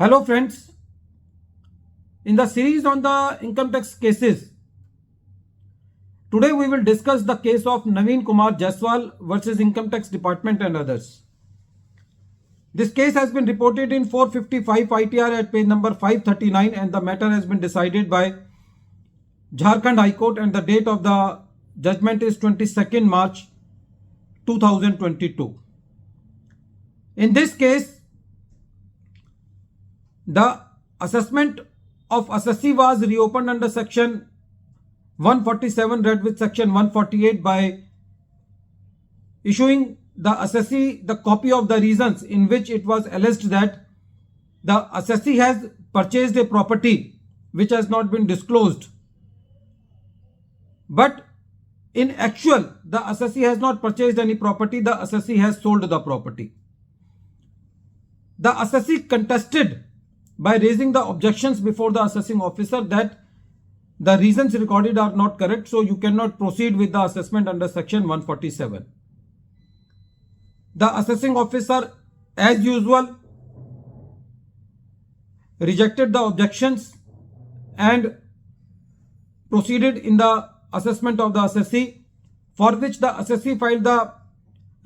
Hello friends, in the series on the income tax cases, today we will discuss the case of NAVEEN Kumar JAISWAL versus Income Tax Department and others. This case has been reported in 455 ITR at page number 539 and the matter has been decided by JHARKHAND High Court and the date of the judgment is 22nd March 2022. In this case, the assessment of Assessee was reopened under section 147 read with section 148 by issuing the Assessee the copy of the reasons in which it was alleged that the Assessee has purchased a property which has not been disclosed. But in actual, the Assessee has not purchased any property, the Assessee has sold the property. The Assessee contested by raising the objections before the assessing officer that the reasons recorded are not correct, so you cannot proceed with the assessment under section 147. The assessing officer, as usual, rejected the objections and proceeded in the assessment of the assessee, for which the assessee filed the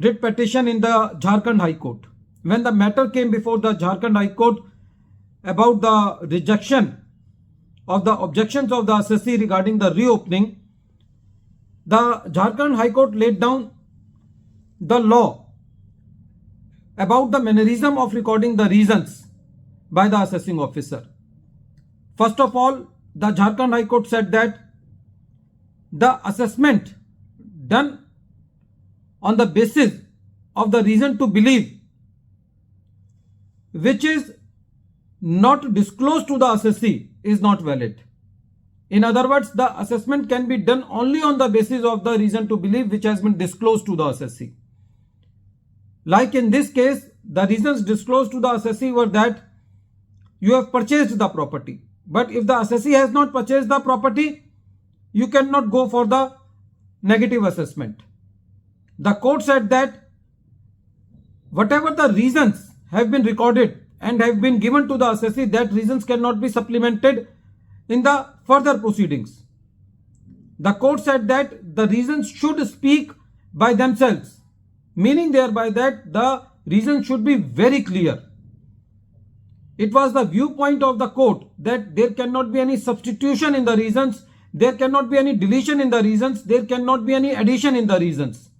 writ petition in the JHARKHAND High Court. When the matter came before the JHARKHAND High Court about the rejection of the objections of the assessee regarding the reopening, the JHARKHAND High Court laid down the law about the mannerism of recording the reasons by the assessing officer. First of all, the JHARKHAND High Court said that the assessment done on the basis of the reason to believe, which is not disclosed to the assessee, is not valid. In other words, the assessment can be done only on the basis of the reason to believe which has been disclosed to the assessee. Like in this case, the reasons disclosed to the assessee were that you have purchased the property. But if the assessee has not purchased the property, you cannot go for the negative assessment. The court said that whatever the reasons have been recorded and have been given to the assessee, that reasons cannot be supplemented in the further proceedings. The court said that the reasons should speak by themselves, meaning thereby that the reasons should be very clear. It was the viewpoint of the court that there cannot be any substitution in the reasons, there cannot be any deletion in the reasons, there cannot be any addition in the reasons.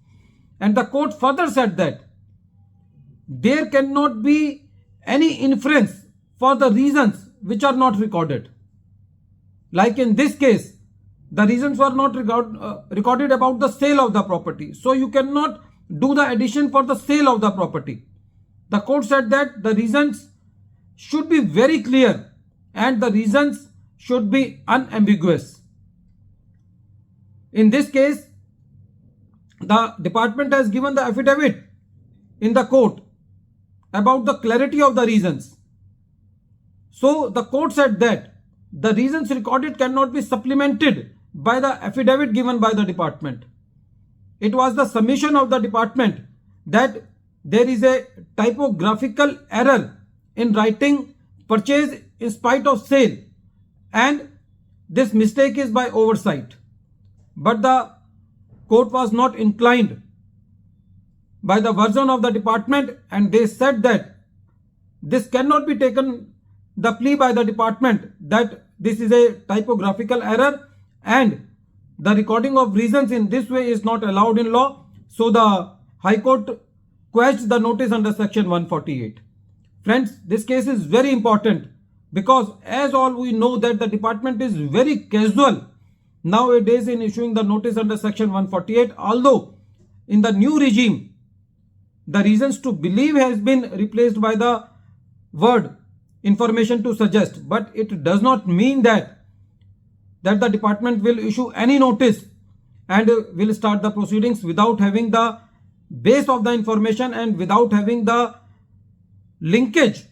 And the court further said that there cannot be any inference for the reasons which are not recorded. Like in this case, the reasons were not recorded about the sale of the property. So you cannot do the addition for the sale of the property. The court said that the reasons should be very clear and the reasons should be unambiguous. In this case, the department has given the affidavit in the court about the clarity of the reasons. So the court said that the reasons recorded cannot be supplemented by the affidavit given by the department. It was the submission of the department that there is a typographical error in writing purchase in spite of sale, and this mistake is by oversight. But the court was not inclined by the version of the department and they said that this cannot be taken the plea by the department that this is a typographical error and the recording of reasons in this way is not allowed in law. So the High Court quashed the notice under section 148. Friends, this case is very important because as all we know that the department is very casual nowadays in issuing the notice under section 148, although in the new regime the reasons to believe has been replaced by the word information to suggest, but it does not mean that the department will issue any notice and will start the proceedings without having the base of the information and without having the linkage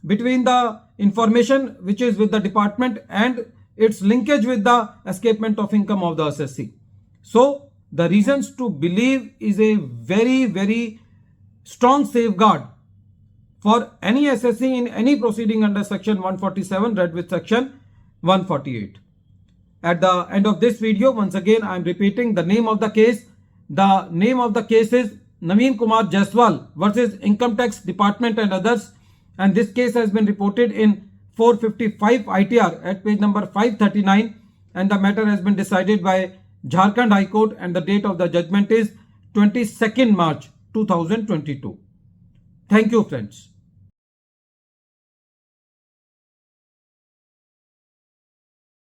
between the information which is with the department and its linkage with the escapement of income of the assessee. So the reasons to believe is a very, very strong safeguard for any assessee in any proceeding under section 147 read with section 148. At the end of this video, once again I am repeating the name of the case. The name of the case is NAVEEN Kumar JAISWAL versus Income Tax Department and others, and this case has been reported in 455 ITR at page number 539, and the matter has been decided by Jharkhand High Court, and the date of the judgment is 22nd March 2022. Thank you, friends.